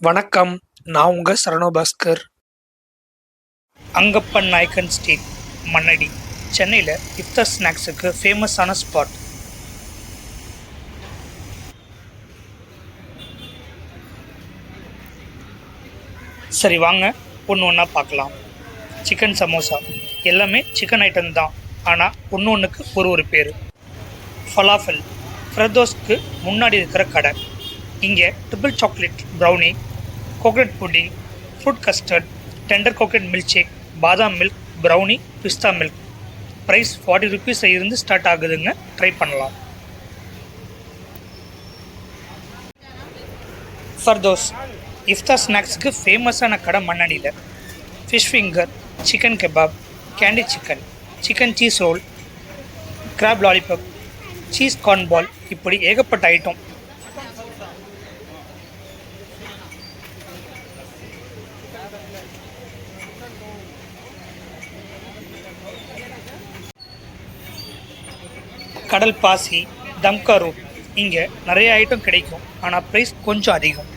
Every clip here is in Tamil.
வணக்கம். நான் உங்க சரவணபாஸ்கர். அங்கப்பன் நாயக்கன் ஸ்ட்ரீட், மண்ணடி, சென்னையில் இஃப்தார் ஸ்நாக்ஸுக்கு ஃபேமஸான ஸ்பாட். சரி வாங்க, ஒன்று ஒன்றா பார்க்கலாம். சிக்கன் சமோசா எல்லாமே சிக்கன் ஐட்டம் தான், ஆனால் ஒன்று ஒன்றுக்கு ஒரு பேர். ஃபலாஃபல் ஃப்ரெதோஸ்க்கு முன்னாடி இருக்கிற கடை. இங்கே triple chocolate brownie, coconut pudding, fruit custard, tender coconut milk shake, badam milk, brownie, pista milk. Price 40 ருபீஸில் இருந்து ஸ்டார்ட் ஆகுதுங்க. ட்ரை பண்ணலாம். ஃபர்தோஸ் இஃப்தார் ஸ்நாக்ஸுக்கு ஃபேமஸான கடை மண்ணடியில். Fish finger, chicken kebab, candy chicken, chicken cheese roll, crab lollipop, cheese corn ball, இப்படி ஏகப்பட்ட ஐட்டம். கடல் பாசி, தம்கா ரூட், இங்கே நிறைய ஐட்டம் கிடைக்கும், ஆனால் ப்ரைஸ் கொஞ்சம் அதிகம்.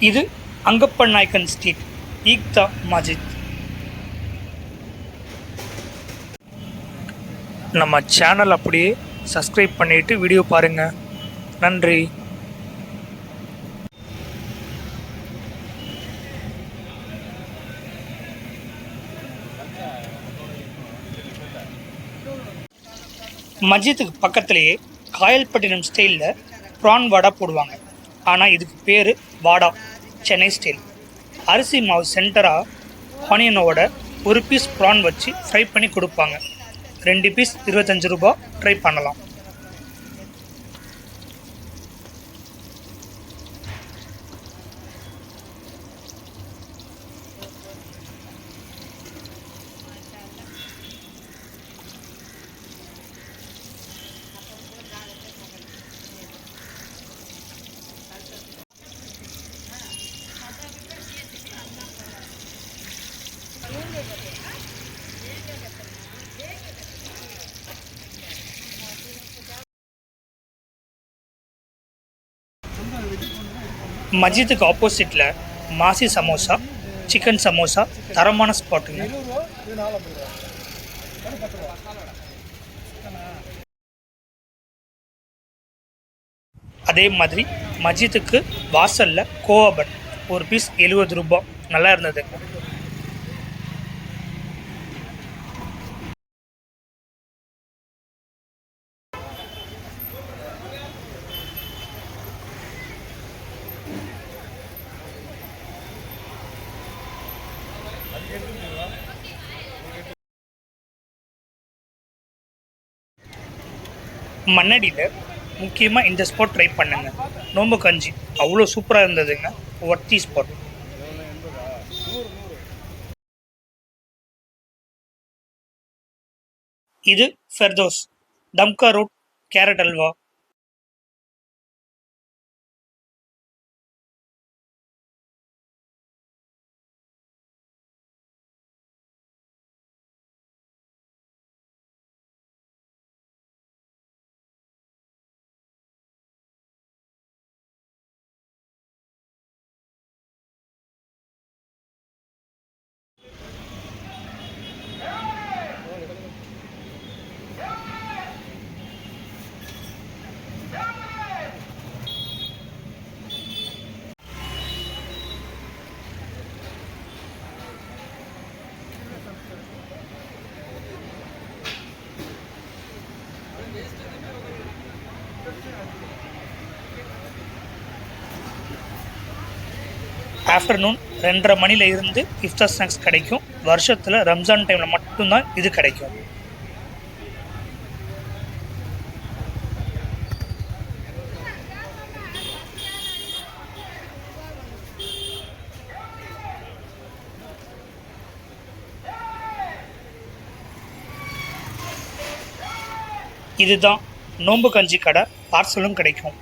இது அங்கப்பன் நாயக்கன் ஸ்ட்ரீட், ஈக்தா மஜித். நம்ம சேனல் அப்படியே சப்ஸ்கிரைப் பண்ணிவிட்டு வீடியோ பாருங்கள். நன்றி. மஜித்துக்கு பக்கத்துலேயே காயல்பட்டினம் ஸ்டைலில் ப்ரான் வடை போடுவாங்க. ஆனால் இதுக்கு பேர் வாடா, சென்னை ஸ்டைல். அரிசி மாவு சென்டராக ஆனியனோட ஒரு பீஸ் ப்ரான் வச்சு ஃப்ரை பண்ணி கொடுப்பாங்க. 2 பீஸ் 25 ரூபா. ட்ரை பண்ணலாம். மஜித்துக்கு ஆப்போசிட்டில் மாசி சமோசா, சிக்கன் சமோசா தரமான ஸ்பாட்டுங்க. அதே மாதிரி மஜித்துக்கு வாசலில் கோவா ஒரு பீஸ் 70 ரூபா. நல்லா இருந்ததுங்க. மண்ணடியில் முக்கியமாக இந்த ஸ்பாட் ட்ரை பண்ணுங்க. நோம்பு கஞ்சி அவ்வளோ சூப்பராக இருந்ததுங்க. Worthy spot. இது ஃபெர்தோஸ், Dumka root, carrot halwa. Afternoon 2:30 மணியில் இருந்து இஃப்தார் ஸ்நாக்ஸ் கிடைக்கும். வருஷத்தில் ரம்ஜான் டைமில் மட்டும்தான் இது கிடைக்கும். இதுதான் நோம்பு கஞ்சி கடை. பார்சலும் கிடைக்கும்.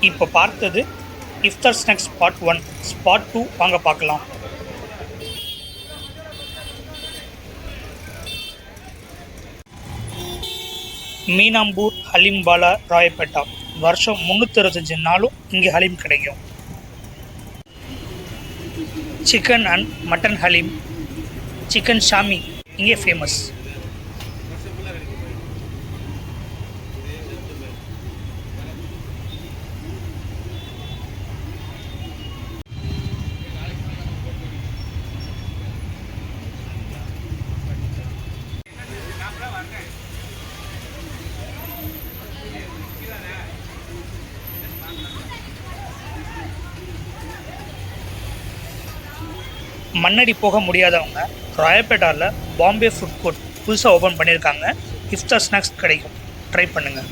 இப்போ பார்த்தது இஃப்தார் ஸ்நாக்ஸ் பார்ட் 1. பார்ட் 2 வாங்க பார்க்கலாம். மீனாம்பூர் ஹலீம் பாலா ராயப்பேட்டா. வருஷம் 365 நாளும் இங்கே ஹலீம் கிடைக்கும். Chicken and mutton haleem, chicken shami இங்கே ஃபேமஸ். மண்ணடி போக முடியாதவங்க ராயப்பேட்டாவில் பாம்பே ஃபுட் கோர்ட் புதுசாக ஓப்பன் பண்ணியிருக்காங்க. இஃப்தார் ஸ்நாக்ஸ் கிடைக்கும், ட்ரை பண்ணுங்கள்.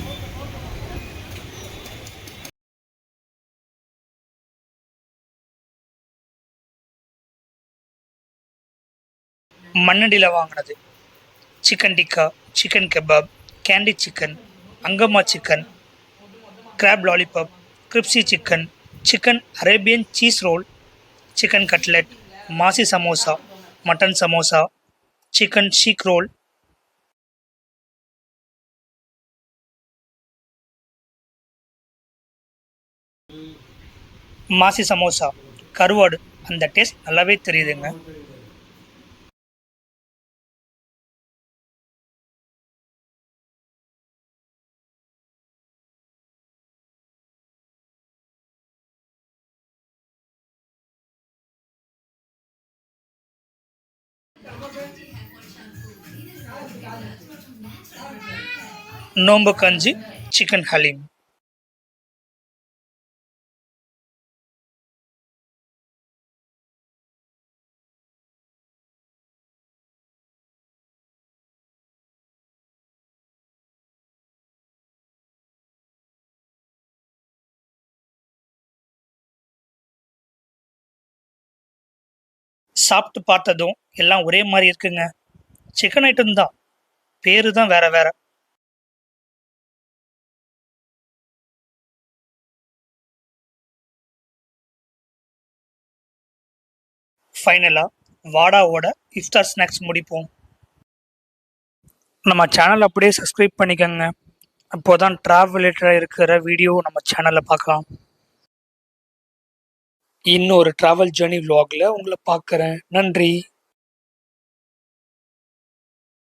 மண்ணடியில் வாங்கினது chicken tikka, chicken kebab, candy chicken, Angamma chicken, crab lollipop, crispy chicken, chicken Arabian cheese roll, chicken cutlet, மாசி samosa, mutton samosa, chicken seekh roll, மாசி சமோசா, கருவாடு. அந்த டேஸ்ட் நல்லாவே தெரியுதுங்க. நோம்பு கஞ்சி, சிக்கன் ஹலீம். சாப்பிட்டு பார்த்ததும் எல்லாம் ஒரே மாதிரி இருக்குங்க. சிக்கன் ஐட்டம் தான், பேரு தான் வேற வேற. ஃபைனலாக வாடாவோட இஃப்தார் ஸ்நாக்ஸ் முடிப்போம். நம்ம சேனல் அப்படியே சப்ஸ்கிரைப் பண்ணிக்கோங்க. அப்போ தான் ட்ராவல் ரிலேட்டடாக இருக்கிற வீடியோ நம்ம சேனலில் பார்க்கலாம். இன்னொரு ட்ராவல் ஜேர்னி விலாகில் உங்களை பார்க்குறேன். நன்றி.